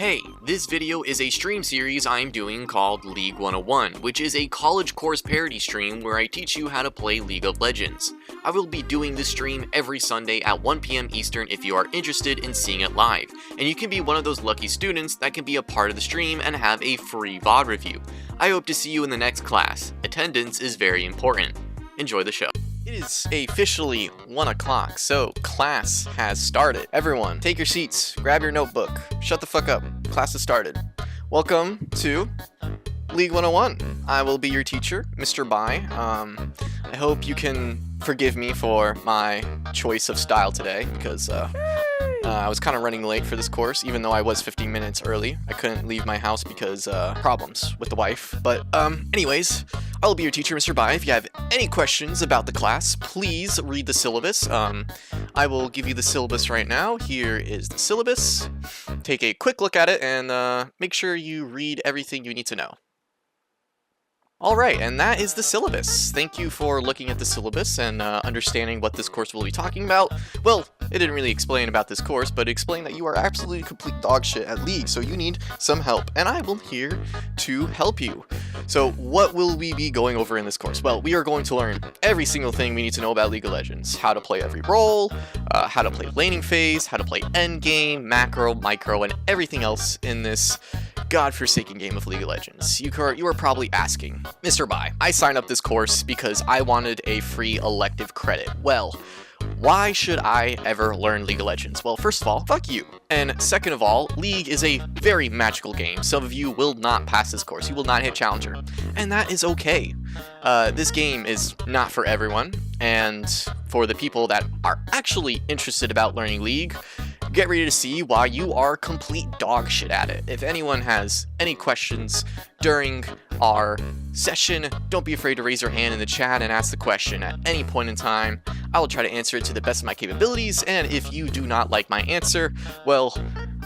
Hey, this video is a stream series I'm doing called League 101, which is a college course parody stream where I teach you how to play League of Legends. I will be doing this stream every Sunday at 1 PM Eastern if you are interested in seeing it live, and you can be one of those lucky students that can be a part of the stream and have a free VOD review. I hope to see you in the next class. Attendance is very important. Enjoy the show. It is officially 1 o'clock, so class has started. Everyone, take your seats, grab your notebook, shut the fuck up, class has started. Welcome to League 101. I will be your teacher, Mr. Bai. I hope you can forgive me for my choice of style today, because I was kind of running late for this course, even though I was 15 minutes early. I couldn't leave my house because problems with the wife. But anyways, I will be your teacher, Mr. Bai. If you have any questions about the class, please read the syllabus. I will give you the syllabus right now. Here is the syllabus. Take a quick look at it and make sure you read everything you need to know. Alright, and that is the syllabus. Thank you for looking at the syllabus and understanding what this course will be talking about. Well, it didn't really explain about this course, but it explained that you are absolutely complete dog shit at League, so you need some help, and I will here to help you. So what will we be going over in this course? Well, we are going to learn every single thing we need to know about League of Legends. How to play every role, how to play laning phase, how to play endgame, macro, micro, and everything else in this godforsaken game of League of Legends. You are probably asking, Mr. Bai, I signed up this course because I wanted a free elective credit. Well, why should I ever learn League of Legends? Well, first of all, fuck you. And second of all, League is a very magical game. Some of you will not pass this course. You will not hit Challenger. And that is okay. This game is not for everyone. And for the people that are actually interested about learning League, get ready to see why you are complete dog shit at it. If anyone has any questions during our session, don't be afraid to raise your hand in the chat and ask the question at any point in time. I will try to answer it to the best of my capabilities, and if you do not like my answer, well,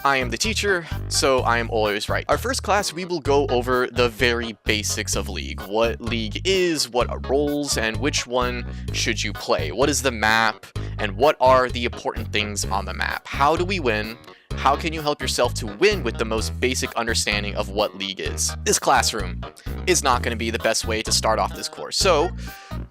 I am the teacher, so I am always right. Our first class, we will go over the very basics of League. What League is, what are roles, and which one should you play? What is the map, and what are the important things on the map? How do we win? How can you help yourself to win with the most basic understanding of what League is? This classroom is not going to be the best way to start off this course. So,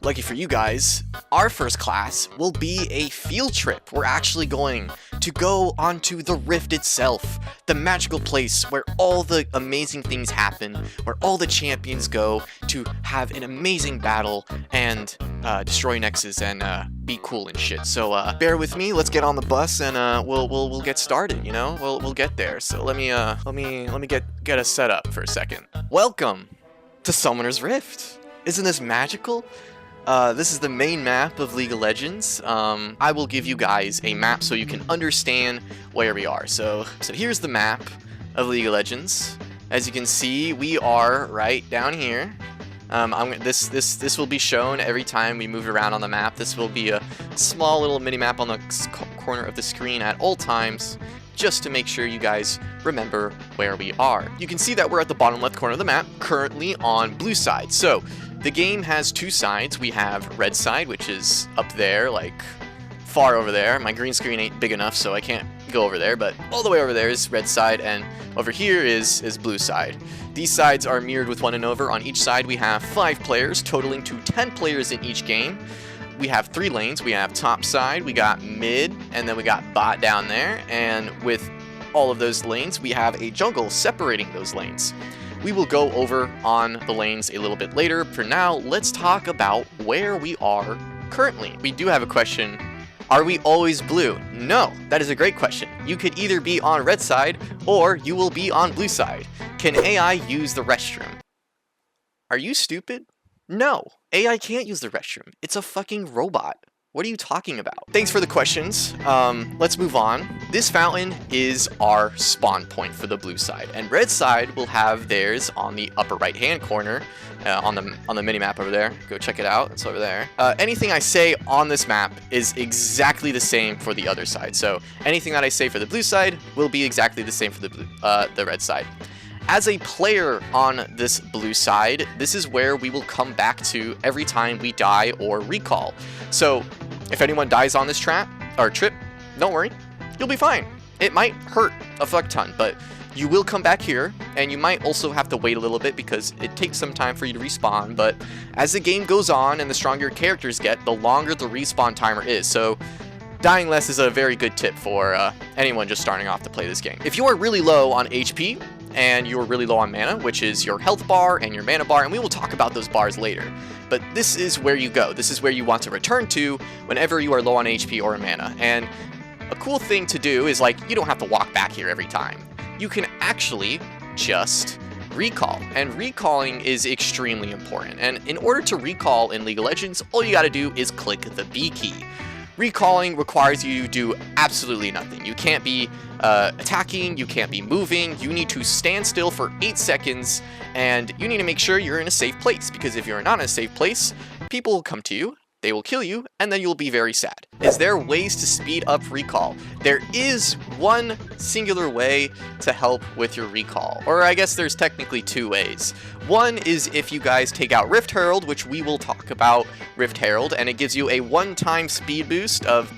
lucky for you guys, our first class will be a field trip. We're actually going to go onto the Rift itself, the magical place where all the amazing things happen, where all the champions go to have an amazing battle and destroy Nexus and be cool and shit. So bear with me. Let's get on the bus and we'll get started. You know, we'll get there. So let me get us set up for a second. Welcome to Summoner's Rift. Isn't this magical? This is the main map of League of Legends. I will give you guys a map so you can understand where we are. So here's the map of League of Legends. As you can see, we are right down here. This will be shown every time we move around on the map. This will be a small little mini map on the corner of the screen at all times, just to make sure you guys remember where we are. You can see that we're at the bottom left corner of the map, currently on blue side. So the game has two sides. We have red side, which is up there, like far over there. My green screen ain't big enough, so I can't go over there, but all the way over there is red side, and over here is blue side. These sides are mirrored with one another. On each side we have 5 players, totaling to 10 players in each game. We have 3 lanes. We have top side, we got mid, and then we got bot down there, and with all of those lanes we have a jungle separating those lanes. We will go over on the lanes a little bit later. For now, let's talk about where we are currently. We do have a question. Are we always blue? No, that is a great question. You could either be on red side or you will be on blue side. Can AI use the restroom? Are you stupid? No, AI can't use the restroom. It's a fucking robot. What are you talking about? Thanks for the questions. Let's move on. This fountain is our spawn point for the blue side, and red side will have theirs on the upper right hand corner on the mini map over there. Go check it out. It's over there. Anything I say on this map is exactly the same for the other side. So anything that I say for the blue side will be exactly the same for the red side. As a player on this blue side, this is where we will come back to every time we die or recall. So if anyone dies on this trip, don't worry, you'll be fine. It might hurt a fuck ton, but you will come back here, and you might also have to wait a little bit because it takes some time for you to respawn, but as the game goes on and the stronger your characters get, the longer the respawn timer is, so dying less is a very good tip for anyone just starting off to play this game. If you are really low on HP, and you're really low on mana, which is your health bar and your mana bar, and we will talk about those bars later. But this is where you go. This is where you want to return to whenever you are low on HP or mana. And a cool thing to do is, like, you don't have to walk back here every time. You can actually just recall, and recalling is extremely important. And in order to recall in League of Legends, all you gotta do is click the B key. Recalling requires you to do absolutely nothing. You can't be attacking, you can't be moving, you need to stand still for 8 seconds, and you need to make sure you're in a safe place, because if you're not in a safe place, people will come to you, they will kill you, and then you'll be very sad. Is there ways to speed up recall? There is one singular way to help with your recall, or I guess there's technically 2 ways. One is if you guys take out Rift Herald, which we will talk about Rift Herald, and it gives you a one-time speed boost of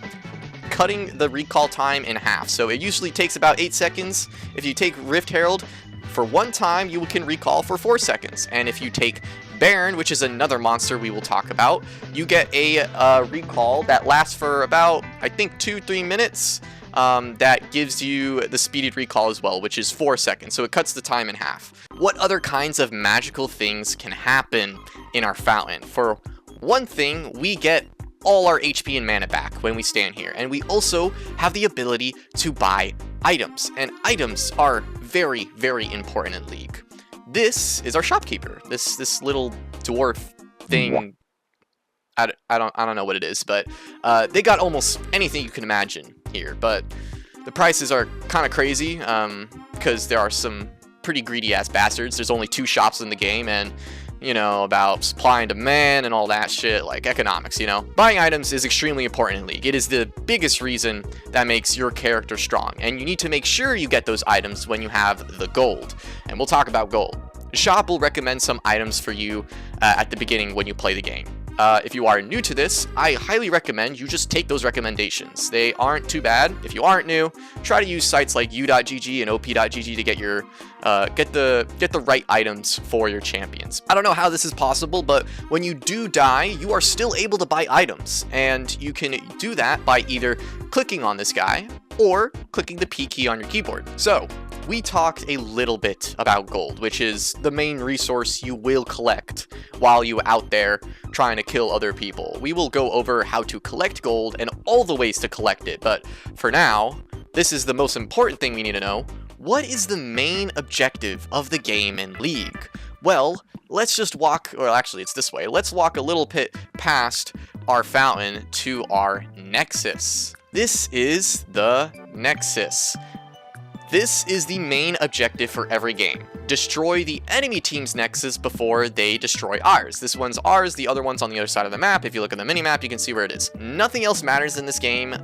cutting the recall time in half. So it usually takes about 8 seconds. If you take Rift Herald, for one time you can recall for 4 seconds. And if you take Baron, which is another monster we will talk about, you get a recall that lasts for about, I think, 2-3 minutes. That gives you the speeded recall as well, which is 4 seconds, so it cuts the time in half. What other kinds of magical things can happen in our fountain? For one thing, we get all our HP and mana back when we stand here, and we also have the ability to buy items, and items are very, very important in League. This is our shopkeeper, this little dwarf thing. I don't know what it is, but they got almost anything you can imagine here, but the prices are kind of crazy because there are some pretty greedy ass bastards. There's only 2 shops in the game, and you know, about supply and demand and all that shit, like economics, you know. Buying items is extremely important in League. It is the biggest reason that makes your character strong, and you need to make sure you get those items when you have the gold, and we'll talk about gold. The shop will recommend some items for you at the beginning when you play the game. If you are new to this, I highly recommend you just take those recommendations. They aren't too bad. If you aren't new, try to use sites like u.gg and op.gg to get your get the right items for your champions. I don't know how this is possible, but when you do die, you are still able to buy items, and you can do that by either clicking on this guy or clicking the P key on your keyboard. So we talked a little bit about gold, which is the main resource you will collect while you're out there trying to kill other people. We will go over how to collect gold and all the ways to collect it, but for now, this is the most important thing we need to know. What is the main objective of the game in League? Well, let's just walk, or actually it's this way, let's walk a little bit past our fountain to our Nexus. This is the Nexus. This is the main objective for every game. Destroy the enemy team's Nexus before they destroy ours. This one's ours, the other one's on the other side of the map. If you look at the mini-map, you can see where it is. Nothing else matters in this game.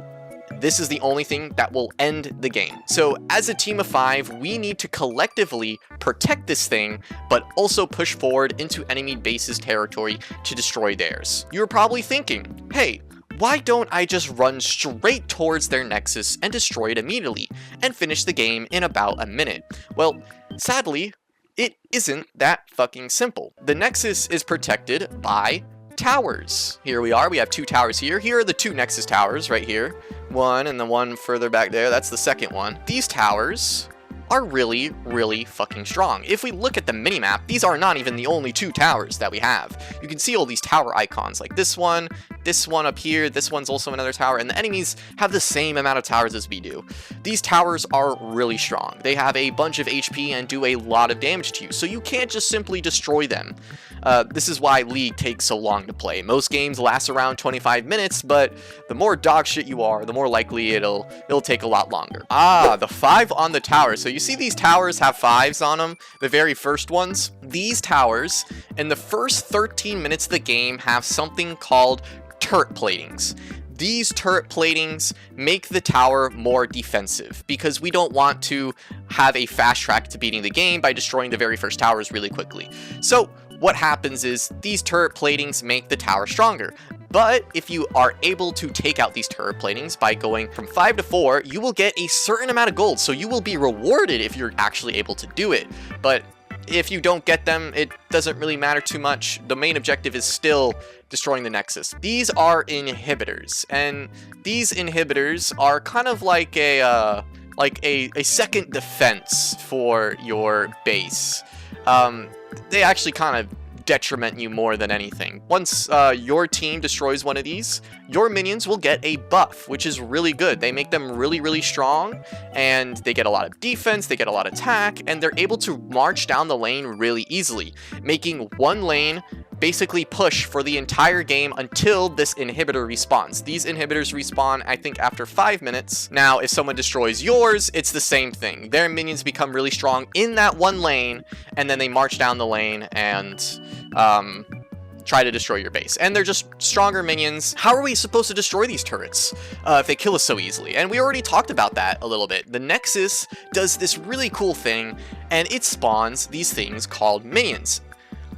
This is the only thing that will end the game. So as a team of 5, we need to collectively protect this thing, but also push forward into enemy base's territory to destroy theirs. You're probably thinking, hey, why don't I just run straight towards their Nexus and destroy it immediately and finish the game in about a minute? Well, sadly, it isn't that fucking simple. The Nexus is protected by towers. Here we are, we have 2 towers here. Here are the 2 Nexus towers right here. One and the one further back there, that's the second one. These towers are really, really fucking strong. If we look at the minimap, these are not even the only 2 towers that we have. You can see all these tower icons, like this one up here, this one's also another tower, and the enemies have the same amount of towers as we do. These towers are really strong. They have a bunch of HP and do a lot of damage to you, so you can't just simply destroy them. This is why League takes so long to play. Most games last around 25 minutes, but the more dog shit you are, the more likely it'll take a lot longer. Ah, the 5 on the tower. So you see these towers have 5s on them, the very first ones? These towers, in the first 13 minutes of the game, have something called turret platings. These turret platings make the tower more defensive because we don't want to have a fast track to beating the game by destroying the very first towers really quickly. So what happens is these turret platings make the tower stronger. But if you are able to take out these turret platings by going from 5 to 4, you will get a certain amount of gold, so you will be rewarded if you're actually able to do it. But if you don't get them, it doesn't really matter too much. The main objective is still destroying the Nexus. These are inhibitors, and these inhibitors are kind of like a second defense for your base. They actually kind of detriment you more than anything. Once your team destroys one of these, your minions will get a buff, which is really good. They make them really, really strong, and they get a lot of defense, they get a lot of attack, and they're able to march down the lane really easily, making one lane basically push for the entire game until this inhibitor respawns. These inhibitors respawn, I think, after 5 minutes. Now, if someone destroys yours, it's the same thing. Their minions become really strong in that one lane, and then they march down the lane and try to destroy your base. And they're just stronger minions. How are we supposed to destroy these turrets if they kill us so easily? And we already talked about that a little bit. The Nexus does this really cool thing, and it spawns these things called minions.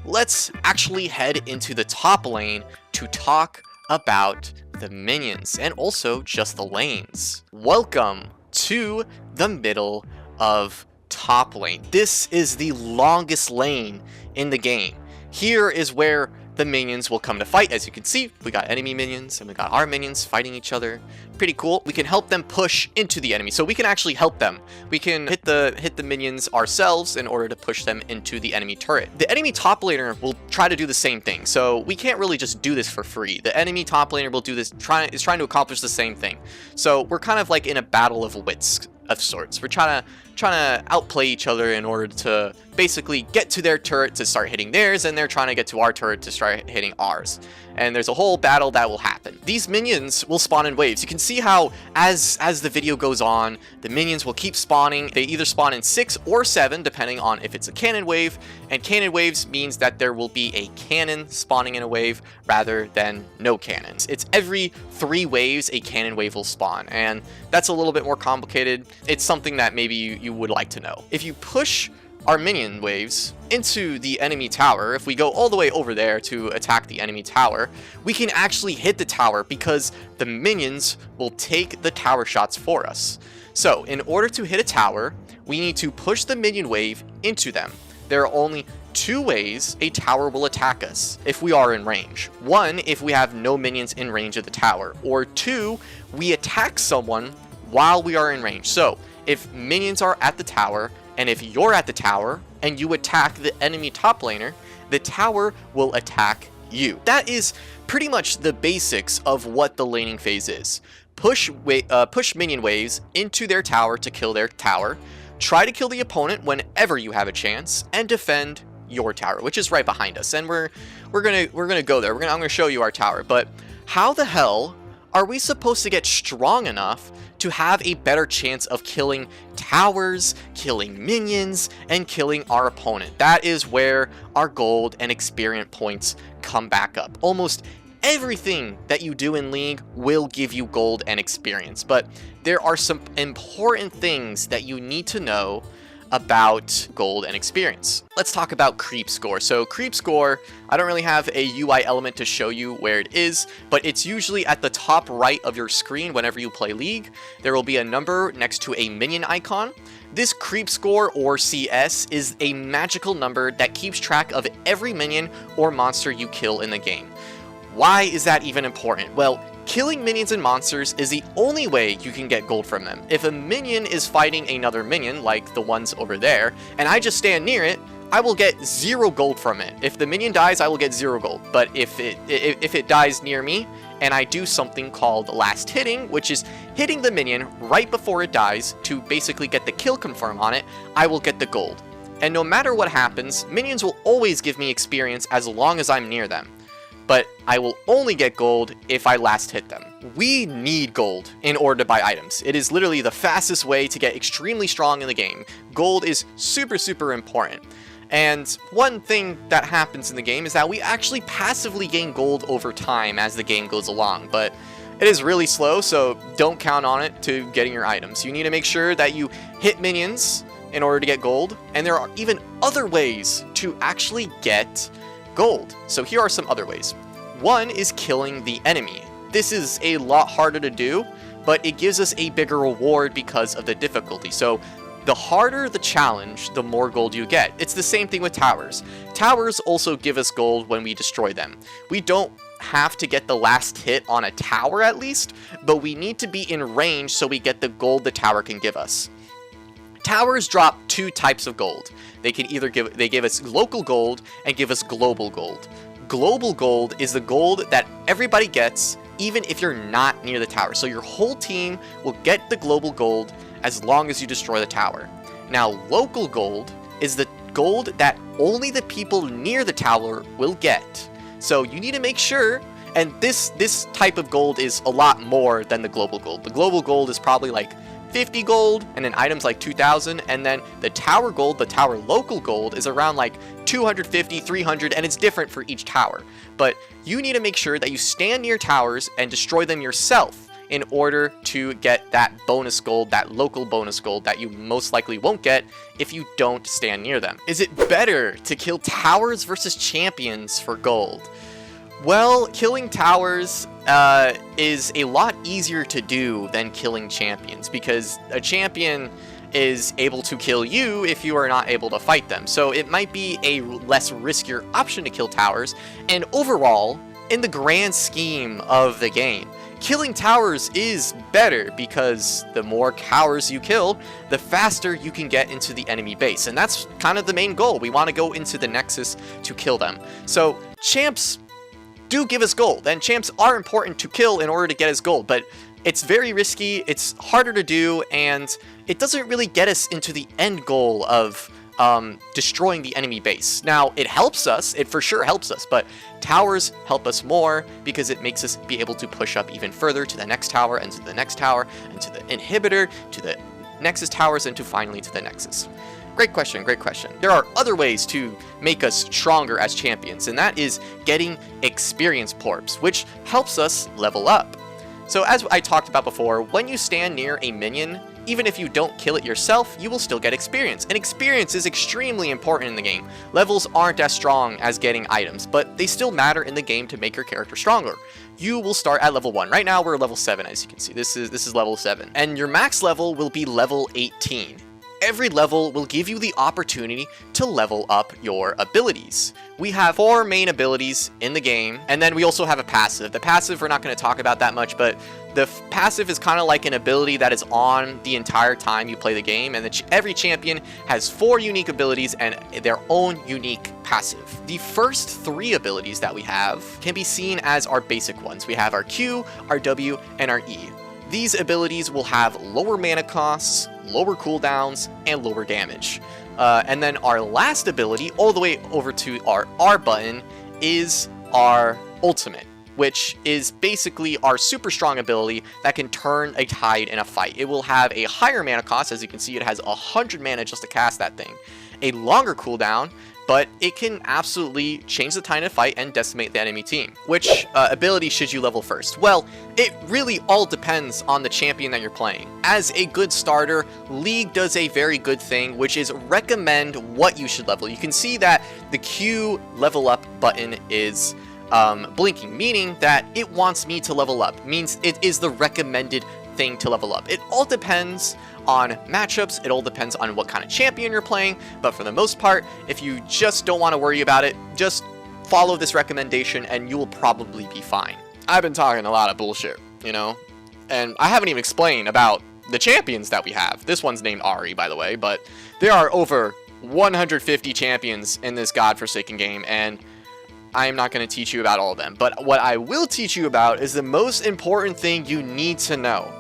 Let's actually head into the top lane to talk about the minions and also just the lanes. Welcome to the middle of top lane. This is the longest lane in the game. Here is where the minions will come to fight. As you can see, we got enemy minions and we got our minions fighting each other. Pretty cool. We can help them push into the enemy, so we can actually help them. We can hit the minions ourselves in order to push them into the enemy turret. The enemy top laner will try to do the same thing, so we can't really just do this for free. The enemy top laner will do this, is trying to accomplish the same thing. So we're kind of like in a battle of wits of sorts. We're trying to outplay each other in order to basically get to their turret to start hitting theirs, and they're trying to get to our turret to start hitting ours. And there's a whole battle that will happen. These minions will spawn in waves. You can see how as the video goes on, the minions will keep spawning. They either spawn in 6 or 7, depending on if it's a cannon wave. And cannon waves means that there will be a cannon spawning in a wave rather than no cannons. It's every 3 waves a cannon wave will spawn, and that's a little bit more complicated. It's something that maybe you would like to know. If you push our minion waves into the enemy tower, if we go all the way over there to attack the enemy tower, we can actually hit the tower because the minions will take the tower shots for us. So in order to hit a tower, we need to push the minion wave into them. There are only 2 ways a tower will attack us if we are in range. 1, if we have no minions in range of the tower, or 2, we attack someone while we are in range. So if minions are at the tower, and if you're at the tower and you attack the enemy top laner, the tower will attack you. That is pretty much the basics of what the laning phase is. Push minion waves into their tower to kill their tower, try to kill the opponent whenever you have a chance, and defend your tower, which is right behind us. And we're gonna go there. I'm gonna show you our tower. But how the hell are we supposed to get strong enough to have a better chance of killing towers, killing minions, and killing our opponent? That is where our gold and experience points come back up. Almost everything that you do in League will give you gold and experience, but there are some important things that you need to know about gold and experience. Let's talk about creep score. So creep score, I don't really have a UI element to show you where it is, but it's usually at the top right of your screen whenever you play League. There will be a number next to a minion icon. This creep score, or CS, is a magical number that keeps track of every minion or monster you kill in the game. Why is that even important? Well, killing minions and monsters is the only way you can get gold from them. If a minion is fighting another minion, like the ones over there, and I just stand near it, I will get 0 gold from it. If the minion dies, I will get 0 gold. But if it dies near me, and I do something called last hitting, which is hitting the minion right before it dies to basically get the kill confirm on it, I will get the gold. And no matter what happens, minions will always give me experience as long as I'm near them. But I will only get gold if I last hit them. We need gold in order to buy items. It is literally the fastest way to get extremely strong in the game. Gold is super, super important. And one thing that happens in the game is that we actually passively gain gold over time as the game goes along, but it is really slow, so don't count on it to getting your items. You need to make sure that you hit minions in order to get gold, and there are even other ways to actually get gold. So here are some other ways. One is killing the enemy. This is a lot harder to do, but it gives us a bigger reward because of the difficulty. So the harder the challenge, the more gold you get. It's the same thing with towers. Towers also give us gold when we destroy them. We don't have to get the last hit on a tower at least, but we need to be in range so we get the gold the tower can give us. Towers drop two types of gold. They give us local gold and give us global gold. Global gold is the gold that everybody gets even if you're not near the tower. So your whole team will get the global gold as long as you destroy the tower. Now, local gold is the gold that only the people near the tower will get. So you need to make sure, and this type of gold is a lot more than the global gold. The global gold is probably like 50 gold, and then items like 2,000, and then the tower gold, the tower local gold, is around like 250, 300, and it's different for each tower. But you need to make sure that you stand near towers and destroy them yourself in order to get that bonus gold, that local bonus gold that you most likely won't get if you don't stand near them. Is it better to kill towers versus champions for gold? Well, killing towers is a lot easier to do than killing champions, because a champion is able to kill you if you are not able to fight them. So it might be a less riskier option to kill towers, and overall, in the grand scheme of the game, killing towers is better because the more towers you kill, the faster you can get into the enemy base. And that's kind of the main goal. We want to go into the Nexus to kill them. So champs do give us gold, and champs are important to kill in order to get us gold, but it's very risky, it's harder to do, and it doesn't really get us into the end goal of destroying the enemy base. Now, it helps us, it for sure helps us, but towers help us more because it makes us be able to push up even further to the next tower, and to the next tower, and to the inhibitor, to the Nexus towers, and to finally to the Nexus. Great question, great question. There are other ways to make us stronger as champions, and that is getting experience porbs, which helps us level up. So as I talked about before, when you stand near a minion, even if you don't kill it yourself, you will still get experience. And experience is extremely important in the game. Levels aren't as strong as getting items, but they still matter in the game to make your character stronger. You will start at level 1. Right now we're level 7, as you can see. This is level 7. And your max level will be level 18. Every level will give you the opportunity to level up your abilities. We have 4 main abilities in the game, and then we also have a passive. The passive we're not going to talk about that much, but the passive is kind of like an ability that is on the entire time you play the game, and every champion has 4 unique abilities and their own unique passive. The first 3 abilities that we have can be seen as our basic ones. We have our Q, our W, and our E. These abilities will have lower mana costs, lower cooldowns, and lower damage. And then our last ability, all the way over to our R button, is our ultimate, which is basically our super strong ability that can turn a tide in a fight. It will have a higher mana cost. As you can see, it has 100 mana just to cast that thing. A longer cooldown, but it can absolutely change the tide in a fight and decimate the enemy team. Which ability should you level first? Well, it really all depends on the champion that you're playing. As a good starter, League does a very good thing, which is recommend what you should level. You can see that the Q level up button is blinking, meaning that it wants me to level up, means it is the recommended thing to level up. It all depends on matchups, it all depends on what kind of champion you're playing, but for the most part, if you just don't want to worry about it, just follow this recommendation and you will probably be fine. I've been talking a lot of bullshit, you know, and I haven't even explained about the champions that we have. This one's named Ahri, by the way, but there are over 150 champions in this godforsaken game, and I am not going to teach you about all of them, but what I will teach you about is the most important thing you need to know.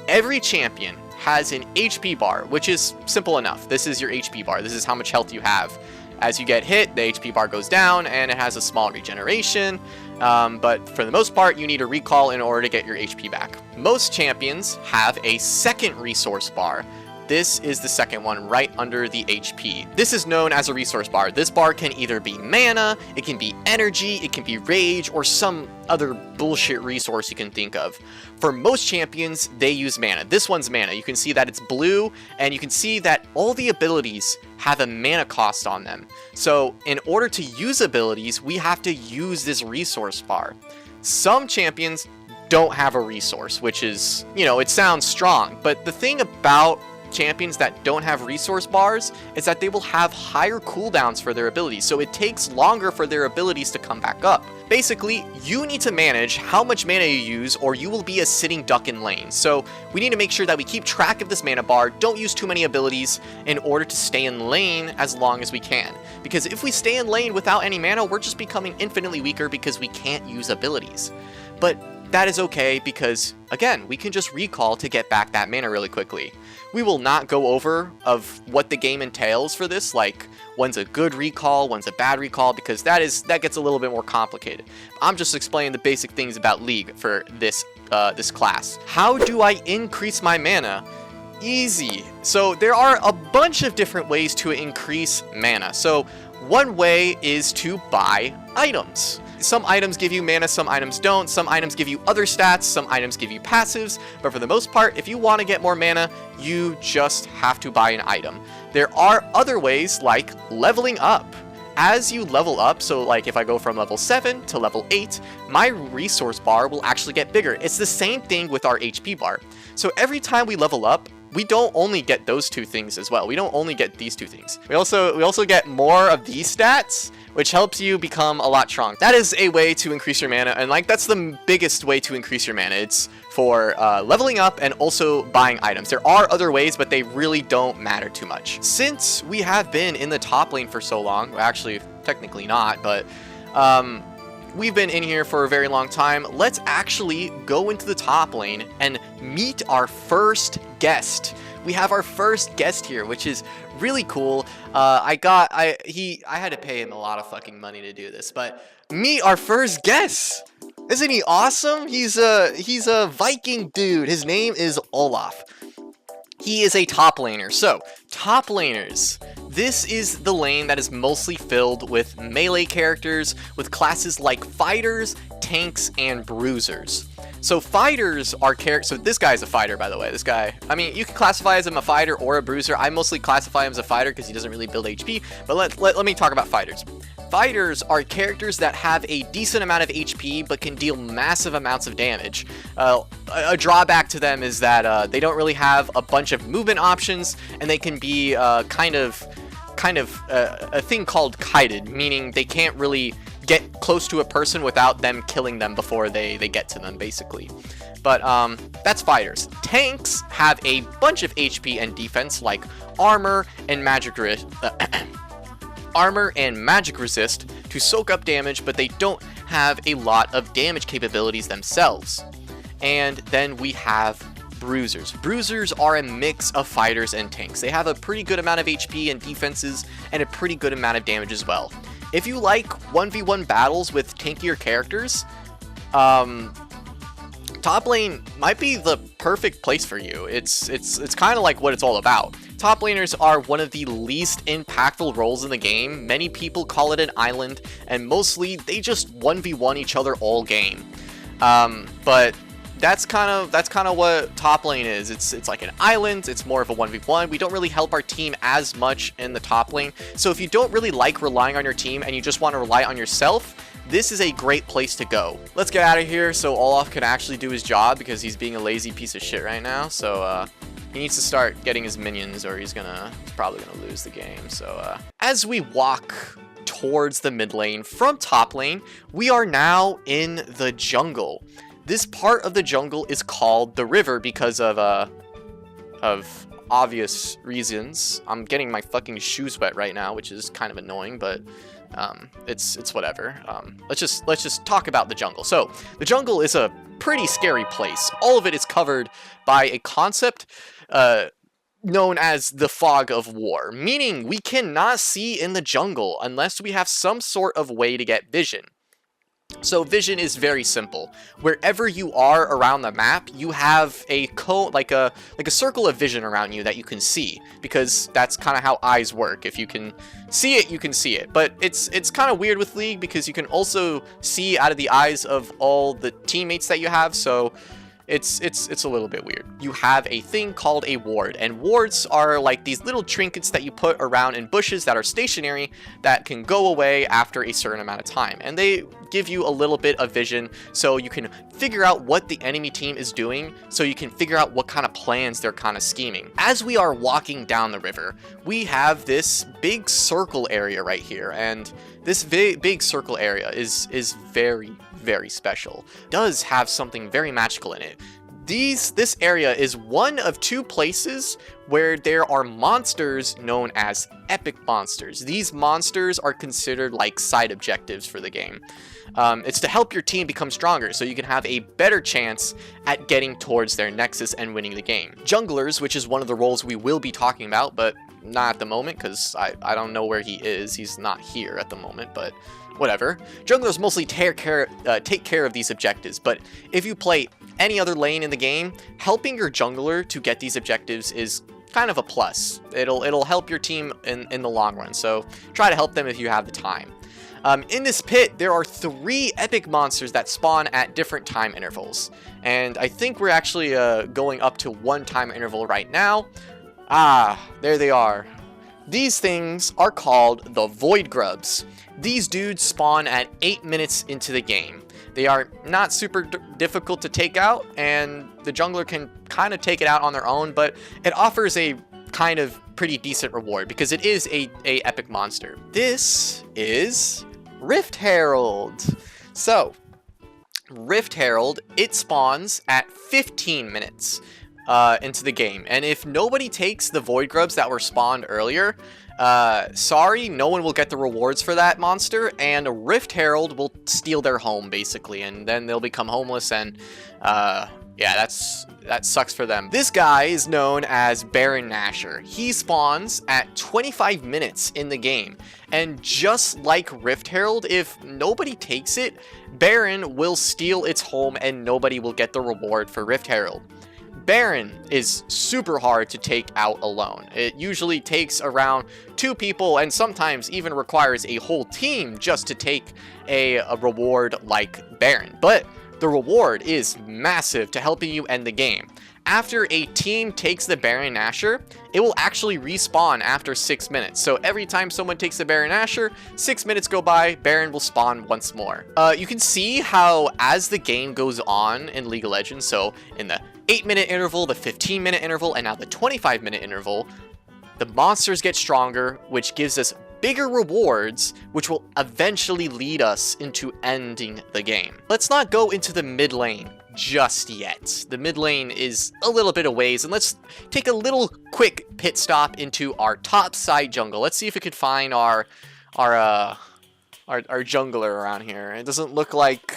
Every champion has an HP bar, which is simple enough. This is your HP bar. This is how much health you have. As you get hit, the HP bar goes down, and it has a small regeneration, but for the most part, you need a recall in order to get your HP back. Most champions have a second resource bar, this is the second one right under the HP. This is known as a resource bar. This bar can either be mana, it can be energy, it can be rage, or some other bullshit resource you can think of. For most champions, they use mana. This one's mana. You can see that it's blue, and you can see that all the abilities have a mana cost on them. So in order to use abilities, we have to use this resource bar. Some champions don't have a resource, which is, you know, it sounds strong, but the thing about champions that don't have resource bars is that they will have higher cooldowns for their abilities, so it takes longer for their abilities to come back up. Basically, you need to manage how much mana you use, or you will be a sitting duck in lane. So we need to make sure that we keep track of this mana bar, don't use too many abilities in order to stay in lane as long as we can. Because if we stay in lane without any mana, we're just becoming infinitely weaker because we can't use abilities. But that is okay because, again, we can just recall to get back that mana really quickly. We will not go over of what the game entails for this, like one's a good recall, one's a bad recall, because that gets a little bit more complicated. I'm just explaining the basic things about League for this class. How do I increase my mana? Easy. So there are a bunch of different ways to increase mana. So one way is to buy items. Some items give you mana, some items don't. Some items give you other stats, some items give you passives. But for the most part, if you want to get more mana, you just have to buy an item. There are other ways, like leveling up. As you level up, so like if I go from level 7 to level 8, my resource bar will actually get bigger. It's the same thing with our HP bar. So every time we level up, we don't only get those two things as well. We don't only get these two things. We also get more of these stats, which helps you become a lot stronger. That is a way to increase your mana, and like that's the biggest way to increase your mana. It's for leveling up and also buying items. There are other ways, but they really don't matter too much. Since we have been in the top lane for so long, well, actually technically not, but we've been in here for a very long time, let's actually go into the top lane and meet our first guest. We have our first guest here, which is really cool. I had to pay him a lot of fucking money to do this, but meet our first guest. Isn't he awesome? He's a Viking dude. His name is Olaf. He is a top laner. So, top laners. This is the lane that is mostly filled with melee characters, with classes like fighters, tanks, and bruisers. So fighters are so this guy's a fighter, by the way. This guy, I mean, you can classify as him a fighter or a bruiser. I mostly classify him as a fighter because he doesn't really build HP, but let me talk about fighters. Fighters are characters that have a decent amount of HP but can deal massive amounts of damage. A drawback to them is that they don't really have a bunch of movement options, and they can be kind of a thing called kited, meaning they can't really get close to a person without them killing them before they get to them, basically. But that's fighters. Tanks have a bunch of HP and defense, like armor and magic resist to soak up damage, but they don't have a lot of damage capabilities themselves. And then we have bruisers. Bruisers are a mix of fighters and tanks. They have a pretty good amount of HP and defenses and a pretty good amount of damage as well. If you like 1v1 battles with tankier characters, top lane might be the perfect place for you. It's kind of like what it's all about. Top laners are one of the least impactful roles in the game. Many people call it an island, and mostly they just 1v1 each other all game. But that's kind of what top lane is. It's like an island. It's more of a 1v1. We don't really help our team as much in the top lane. So if you don't really like relying on your team and you just want to rely on yourself, this is a great place to go. Let's get out of here so Olaf can actually do his job, because he's being a lazy piece of shit right now. So he needs to start getting his minions, or he's probably gonna lose the game. So as we walk towards the mid lane from top lane, we are now in the jungle. This part of the jungle is called the river because of obvious reasons. I'm getting my fucking shoes wet right now, which is kind of annoying, but it's whatever. Let's just talk about the jungle. So the jungle is a pretty scary place. All of it is covered by a concept known as the fog of war, meaning we cannot see in the jungle unless we have some sort of way to get vision. So vision is very simple. Wherever you are around the map, you have a cone, like a circle of vision around you that you can see, because that's kind of how eyes work. If you can see it, you can see it. But it's kind of weird with League because you can also see out of the eyes of all the teammates that you have. So it's a little bit weird. You have a thing called a ward, and wards are like these little trinkets that you put around in bushes that are stationary that can go away after a certain amount of time, and they give you a little bit of vision so you can figure out what the enemy team is doing, so you can figure out what kind of plans they're kind of scheming. As we are walking down the river, we have this big circle area right here, and this big circle area is very special. It does have something very magical in it. This area is one of two places where there are monsters known as epic monsters. These monsters are considered like side objectives for the game. It's to help your team become stronger so you can have a better chance at getting towards their nexus and winning the game. Junglers, which is one of the roles we will be talking about, but not at the moment because I don't know where he is. He's not here at the moment, but whatever. Junglers mostly take care of these objectives, but if you play any other lane in the game, helping your jungler to get these objectives is kind of a plus. It'll help your team in the long run, so try to help them if you have the time. In this pit, there are 3 epic monsters that spawn at different time intervals, and I think we're actually going up to 1 time interval right now. There they are. These things are called the Void Grubs. These dudes spawn at 8 minutes into the game. They are not super difficult to take out, and the jungler can kind of take it out on their own, but it offers a kind of pretty decent reward because it is a epic monster. This is Rift Herald. So, Rift Herald, it spawns at 15 minutes into the game, and if nobody takes the Void Grubs that were spawned earlier, sorry, no one will get the rewards for that monster, and Rift Herald will steal their home basically, and then they'll become homeless, and yeah, that sucks for them. This guy is known as Baron Nashor. He spawns at 25 minutes in the game, and just like Rift Herald, if nobody takes it, Baron will steal its home and nobody will get the reward for Rift Herald. Baron is super hard to take out alone. It usually takes around 2 people and sometimes even requires a whole team just to take a reward like Baron. But the reward is massive to helping you end the game. After a team takes the Baron Nashor, it will actually respawn after 6 minutes. So every time someone takes the Baron Nashor, 6 minutes go by, Baron will spawn once more. You can see how as the game goes on in League of Legends, so in the 8-minute interval, the 15-minute interval, and now the 25-minute interval, the monsters get stronger, which gives us bigger rewards, which will eventually lead us into ending the game. Let's not go into the mid lane just yet. The mid lane is a little bit of ways, and let's take a little quick pit stop into our top side jungle. Let's see if we could find our jungler around here. It doesn't look like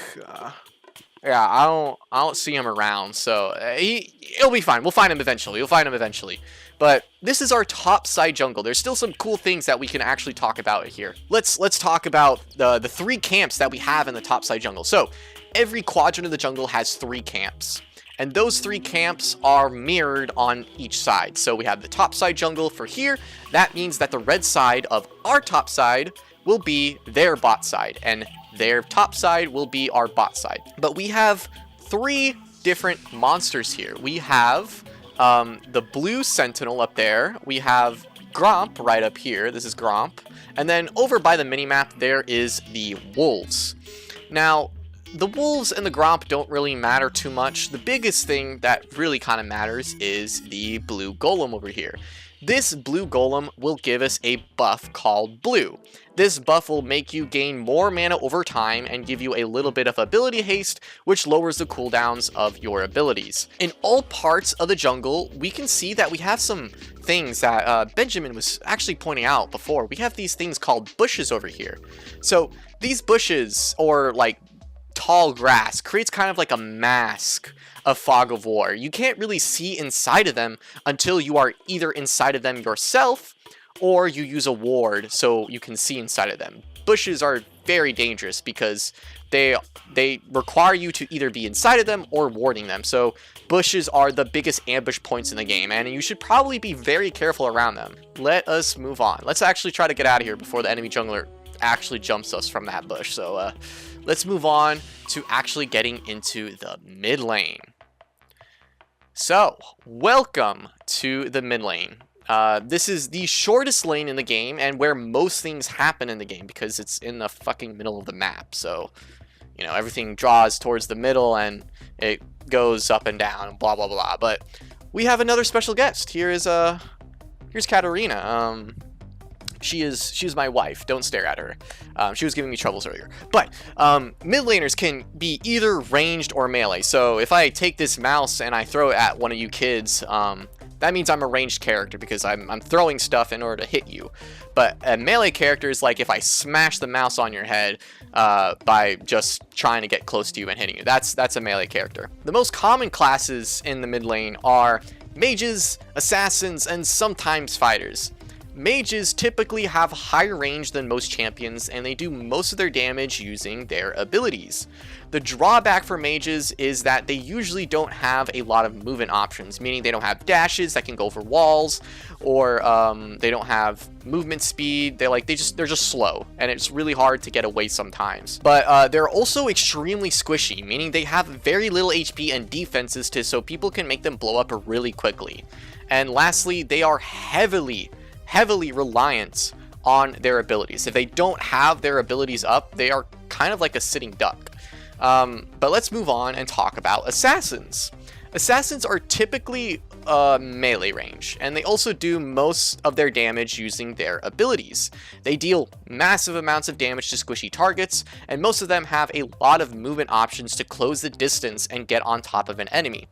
yeah, I don't see him around, so he'll be fine. We'll find him eventually. We'll find him eventually. But this is our top side jungle. There's still some cool things that we can actually talk about here. Let's talk about the 3 camps that we have in the top side jungle. So every quadrant of the jungle has 3 camps, and those 3 camps are mirrored on each side. So we have the top side jungle for here. That means that the red side of our top side will be their bot side, and their top side will be our bot side. But we have 3 different monsters here. We have the blue sentinel up there. We have Gromp right up here. This is Gromp. And then over by the minimap, there is the wolves. Now, the wolves and the Gromp don't really matter too much. The biggest thing that really kind of matters is the blue golem over here. This blue golem will give us a buff called blue. This buff will make you gain more mana over time and give you a little bit of ability haste, which lowers the cooldowns of your abilities. In all parts of the jungle, we can see that we have some things that Benjamin was actually pointing out before. We have these things called bushes over here. So these bushes, or like tall grass, creates kind of like a mask of Fog of War. You can't really see inside of them until you are either inside of them yourself, or you use a ward so you can see inside of them. Bushes are very dangerous because they require you to either be inside of them or warding them. So bushes are the biggest ambush points in the game, and you should probably be very careful around them. Let us move on. Let's actually try to get out of here before the enemy jungler actually jumps us from that bush. So let's move on to actually getting into the mid lane. So welcome to the mid lane. This is the shortest lane in the game and where most things happen in the game because it's in the fucking middle of the map. So, you know, everything draws towards the middle and it goes up and down and blah, blah, blah. But we have another special guest. Here's Katarina. She's my wife. Don't stare at her. She was giving me troubles earlier. But mid laners can be either ranged or melee. So if I take this mouse and I throw it at one of you kids, that means I'm a ranged character because I'm throwing stuff in order to hit you. But a melee character is like if I smash the mouse on your head by just trying to get close to you and hitting you. That's a melee character. The most common classes in the mid lane are mages, assassins, and sometimes fighters. Mages typically have higher range than most champions, and they do most of their damage using their abilities. The drawback for mages is that they usually don't have a lot of movement options, meaning they don't have dashes that can go over walls, or they don't have movement speed. They're just slow, and it's really hard to get away sometimes. But they're also extremely squishy, meaning they have very little HP and defenses so people can make them blow up really quickly. And lastly, they are heavily reliant on their abilities. If they don't have their abilities up, they are kind of like a sitting duck. But let's move on and talk about assassins. Assassins are typically melee range, and they also do most of their damage using their abilities. They deal massive amounts of damage to squishy targets, and most of them have a lot of movement options to close the distance and get on top of an enemy.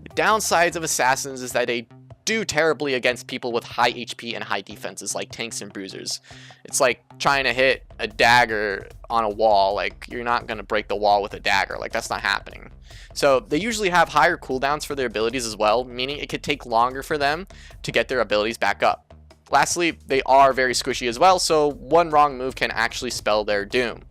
The downsides of assassins is that they do terribly against people with high HP and high defenses like tanks and bruisers. It's like trying to hit a dagger on a wall. Like, you're not going to break the wall with a dagger. Like, that's not happening. So they usually have higher cooldowns for their abilities as well, meaning it could take longer for them to get their abilities back up. Lastly, they are very squishy as well, so one wrong move can actually spell their doom.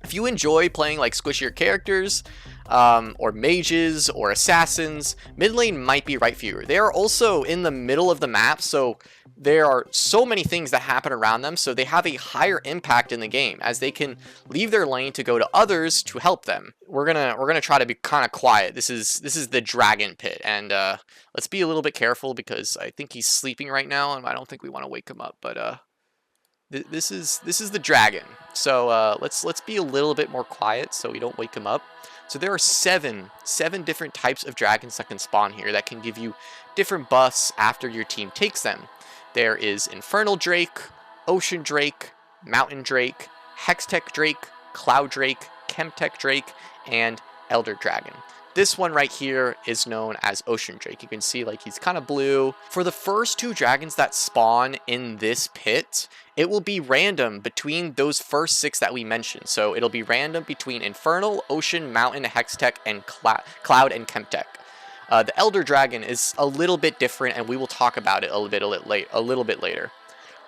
If you enjoy playing like squishier characters, or mages or assassins, mid lane might be right for you. They are also in the middle of the map, so there are so many things that happen around them, so they have a higher impact in the game as they can leave their lane to go to others to help them. We're gonna try to be kind of quiet. This is the dragon pit, and let's be a little bit careful because I think he's sleeping right now, and I don't think we want to wake him up. But this is the dragon, so let's be a little bit more quiet so we don't wake him up. So there are seven different types of dragons that can spawn here that can give you different buffs after your team takes them. There is Infernal Drake, Ocean Drake, Mountain Drake, Hextech Drake, Cloud Drake, Chemtech Drake, and Elder Dragon. This one right here is known as Ocean Drake. You can see like he's kind of blue. For the first two dragons that spawn in this pit, it will be random between those first 6 that we mentioned. So it'll be random between Infernal, Ocean, Mountain, Hextech, and Cloud and Chemtech. The Elder Dragon is a little bit different, and we will talk about it a little bit later.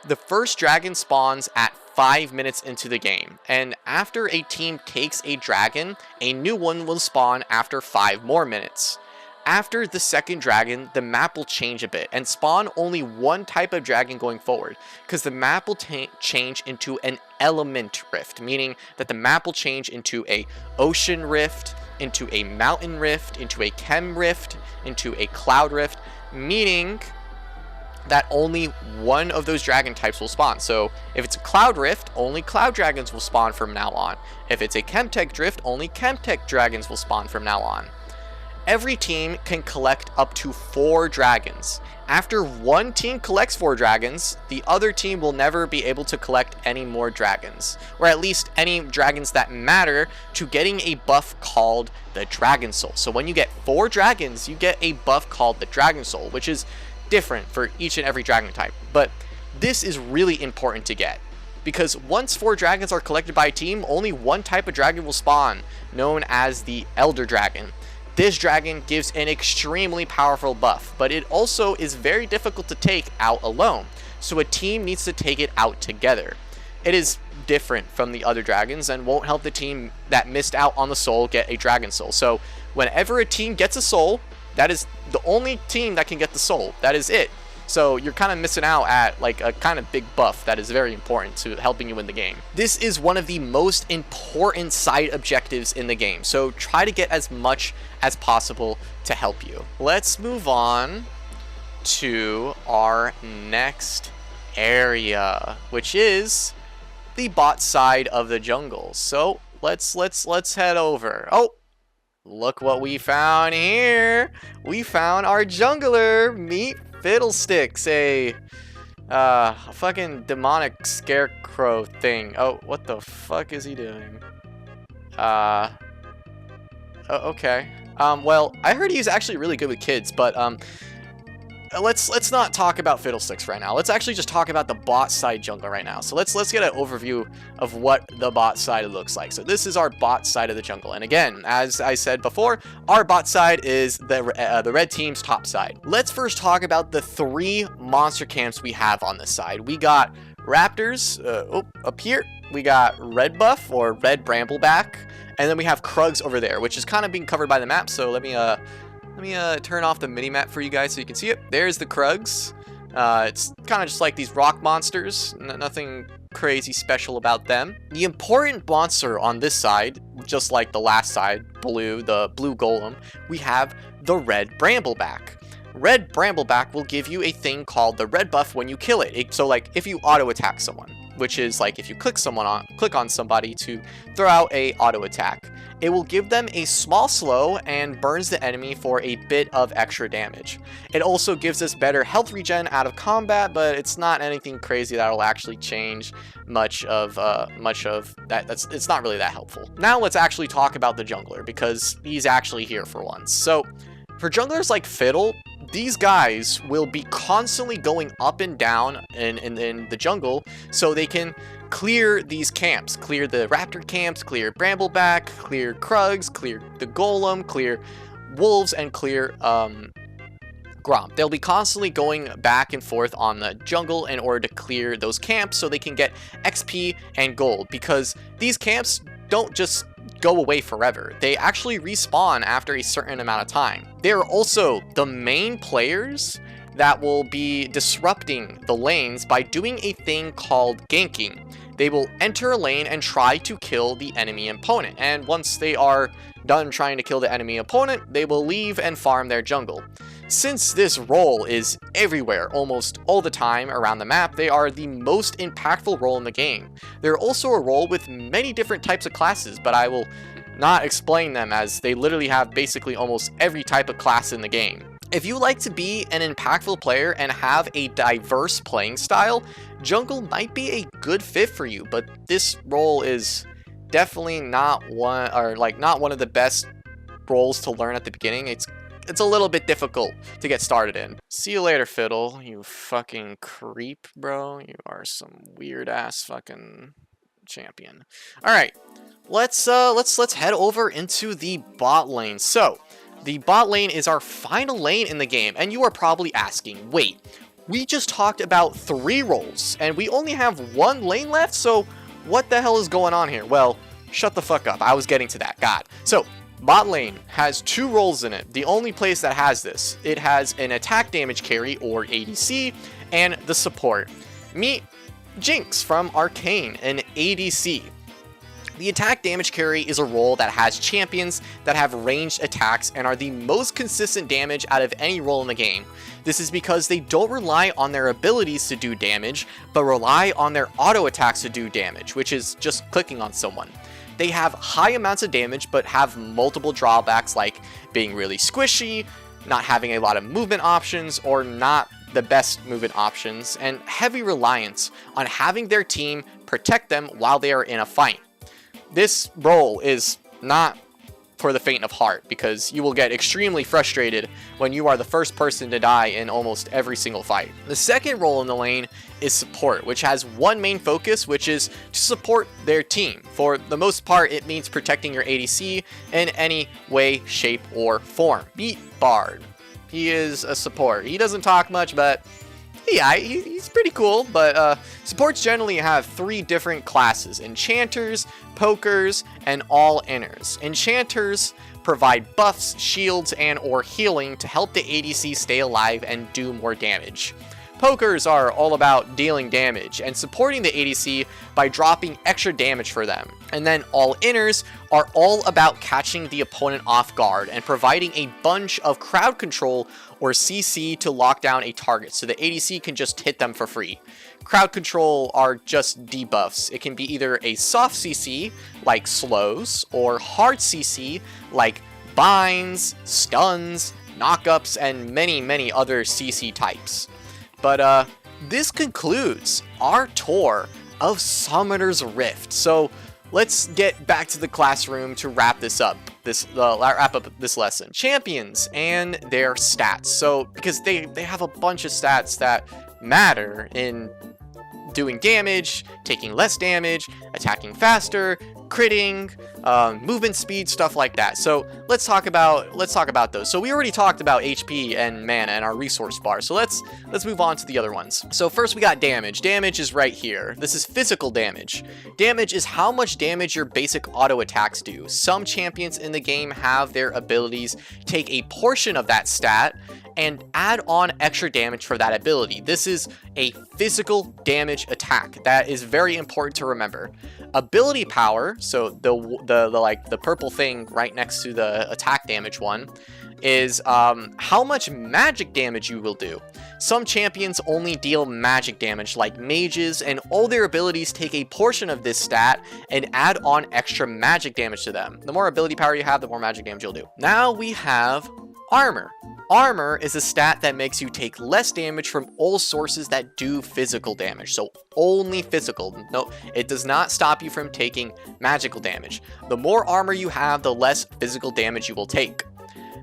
The first dragon spawns at 5 minutes into the game, and after a team takes a dragon, a new one will spawn after 5 more minutes. After the second dragon, the map will change a bit and spawn only one type of dragon going forward, because the map will change into an element rift, meaning that the map will change into a ocean rift, into a mountain rift, into a chem rift, into a cloud rift, meaning that only one of those dragon types will spawn. So if it's a cloud rift, only cloud dragons will spawn from now on. If it's a chemtech drift, only chemtech dragons will spawn from now on. Every team can collect up to 4 dragons. After one team collects 4 dragons, the other team will never be able to collect any more dragons, or at least any dragons that matter to getting a buff called the Dragon Soul. So when you get 4 dragons, you get a buff called the Dragon Soul, which is different for each and every dragon type. But this is really important to get, because once 4 dragons are collected by a team, only one type of dragon will spawn, known as the Elder Dragon. This dragon gives an extremely powerful buff, but it also is very difficult to take out alone. so a team needs to take it out together. It is different from the other dragons and won't help the team that missed out on the soul get a dragon soul. So whenever a team gets a soul, that is the only team that can get the soul. That is it. So you're kind of missing out at like a kind of big buff that is very important to helping you win the game. This is one of the most important side objectives in the game, so try to get as much as possible to help you. Let's move on to our next area, which is the bot side of the jungle. So let's head over. Oh, look what we found here. We found our jungler, Meet Fiddlesticks, a fucking demonic scarecrow thing. Oh, what the fuck is he doing? Okay. Well, I heard he's actually really good with kids, but let's not talk about Fiddlesticks right now. Let's actually just talk about the bot side jungle right now. So let's get an overview of what the bot side looks like. So this is our bot side of the jungle, and again, as I said before, our bot side is the red team's top side. Let's first talk about the 3 monster camps we have on this side. We got Raptors up here. We got Red Buff or Red Brambleback, and then we have Krugs over there, which is kind of being covered by the map. So let me turn off the mini-map for you guys so you can see it. There's the Krugs. It's kind of just like these rock monsters. Nothing crazy special about them. The important monster on this side, just like the last side, the blue golem, we have the Red Brambleback. Red Brambleback will give you a thing called the red buff when you kill it. So like if you auto attack someone, which is like if you click on somebody to throw out a auto attack, it will give them a small slow and burns the enemy for a bit of extra damage. It also gives us better health regen out of combat, but it's not anything crazy that'll actually change much of that. It's not really that helpful. Now let's actually talk about the jungler, because he's actually here for once. So for junglers like Fiddle, these guys will be constantly going up and down in the jungle so they can clear these camps. Clear the Raptor camps, clear Brambleback, clear Krugs, clear the Golem, clear Wolves, and clear Gromp. They'll be constantly going back and forth on the jungle in order to clear those camps so they can get XP and gold, because these camps don't just go away forever. They actually respawn after a certain amount of time. They're also the main players that will be disrupting the lanes by doing a thing called ganking. They will enter a lane and try to kill the enemy opponent, and once they are done trying to kill the enemy opponent, they will leave and farm their jungle. Since this role is everywhere almost all the time around the map, they are the most impactful role in the game. They're also a role with many different types of classes, but I will not explain them as they literally have basically almost every type of class in the game. If you like to be an impactful player and have a diverse playing style, jungle might be a good fit for you, but this role is definitely not one of the best roles to learn at the beginning. It's a little bit difficult to get started in. See you later, Fiddle. You fucking creep, bro. You are some weird ass fucking champion. All right, let's head over into the bot lane. So the bot lane is our final lane in the game, and you are probably asking, wait, we just talked about 3 roles and we only have 1 lane left, so what the hell is going on here? Well, shut the fuck up. I was getting to that. God. So bot lane has 2 roles in it. The only place that has this. It has an attack damage carry, or ADC, and the support. Meet Jinx from Arcane, an ADC. The attack damage carry is a role that has champions that have ranged attacks and are the most consistent damage out of any role in the game. This is because they don't rely on their abilities to do damage, but rely on their auto attacks to do damage, which is just clicking on someone. They have high amounts of damage, but have multiple drawbacks like being really squishy, not having a lot of movement options, or not the best movement options, and heavy reliance on having their team protect them while they are in a fight. This role is not for the faint of heart, because you will get extremely frustrated when you are the first person to die in almost every single fight. The second role in the lane is support, which has one main focus, which is to support their team. For the most part, it means protecting your ADC in any way, shape, or form. Beat Bard. He is a support. He doesn't talk much, but Yeah, he's pretty cool, but supports generally have 3 different classes: Enchanters, Pokers, and All-Inners. Enchanters provide buffs, shields, and or healing to help the ADC stay alive and do more damage. Pokers are all about dealing damage and supporting the ADC by dropping extra damage for them. And then All-Inners are all about catching the opponent off guard and providing a bunch of crowd control or CC to lock down a target so the ADC can just hit them for free. Crowd control are just debuffs. It can be either a soft CC like slows or hard CC like binds, stuns, knockups, and many other CC types. But this concludes our tour of Summoner's Rift. So let's get back to the classroom to wrap this up. Wrap up this lesson. Champions and their stats. So because they have a bunch of stats that matter in doing damage, taking less damage, attacking faster, critting, movement speed, stuff like that. So let's talk about those. So we already talked about HP and mana and our resource bar. So let's move on to the other ones. So first we got damage. Damage is right here. This is physical damage. Damage is how much damage your basic auto attacks do. Some champions in the game have their abilities take a portion of that stat and add on extra damage for that ability. This is a physical damage attack. That is very important to remember. Ability power, so the purple thing right next to the attack damage one, is how much magic damage you will do. Some champions only deal magic damage like mages, and all their abilities take a portion of this stat and add on extra magic damage to them. The more ability power you have, the more magic damage you'll do. Now we have armor. Armor is a stat that makes you take less damage from all sources that do physical damage. So only physical. No, it does not stop you from taking magical damage. The more armor you have, the less physical damage you will take.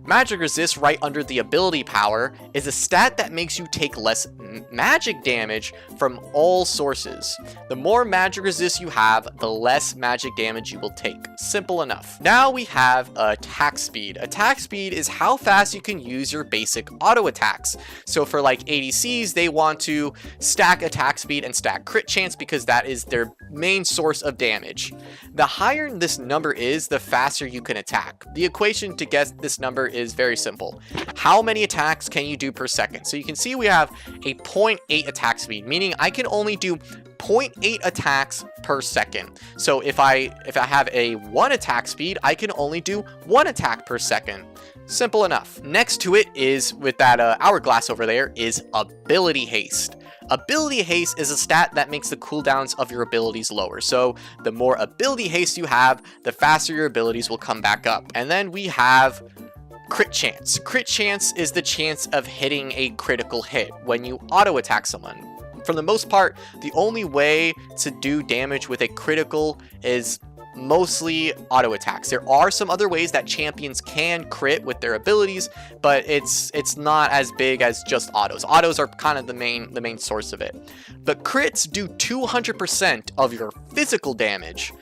Magic Resist, right under the ability power, is a stat that makes you take less magic damage from all sources. The more Magic Resist you have, the less magic damage you will take. Simple enough. Now we have attack speed. Attack speed is how fast you can use your basic auto attacks. So for like ADCs, they want to stack attack speed and stack crit chance because that is their main source of damage. The higher this number is, the faster you can attack. The equation to get this number is very simple. How many attacks can you do per second? So you can see we have a 0.8 attack speed, meaning I can only do 0.8 attacks per second. So if I have a 1 attack speed, I can only do 1 attack per second. Simple enough. Next to it is, with that hourglass over there, is ability haste. Ability haste is a stat that makes the cooldowns of your abilities lower. So the more ability haste you have, the faster your abilities will come back up. And then we have crit chance. Crit chance is the chance of hitting a critical hit when you auto attack someone. For the most part, the only way to do damage with a critical is mostly auto attacks. There are some other ways that champions can crit with their abilities, but it's not as big as just autos. Autos are kind of the main source of it. But crits do 200% of your physical damage.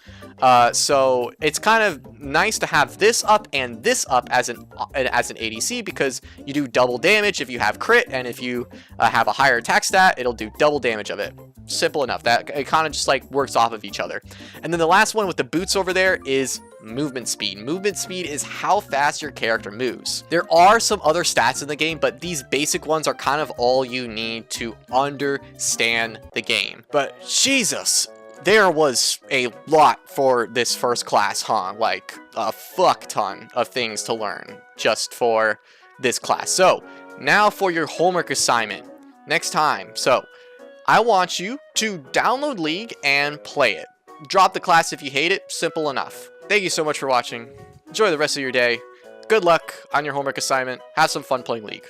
So it's kind of nice to have this up and this up as an ADC, because you do double damage if you have crit, and if you have a higher attack stat, it'll do double damage of it. Simple enough. That it kind of just like works off of each other. And then the last one with the boots over there is movement speed. Movement speed is how fast your character moves. There are some other stats in the game, but these basic ones are kind of all you need to understand the game. But Jesus, there was a lot for this first class, huh? Like a fuck ton of things to learn just for this class. So now for your homework assignment next time. So I want you to download League and play it. Drop the class if you hate it. Simple enough. Thank you so much for watching. Enjoy the rest of your day. Good luck on your homework assignment. Have some fun playing League.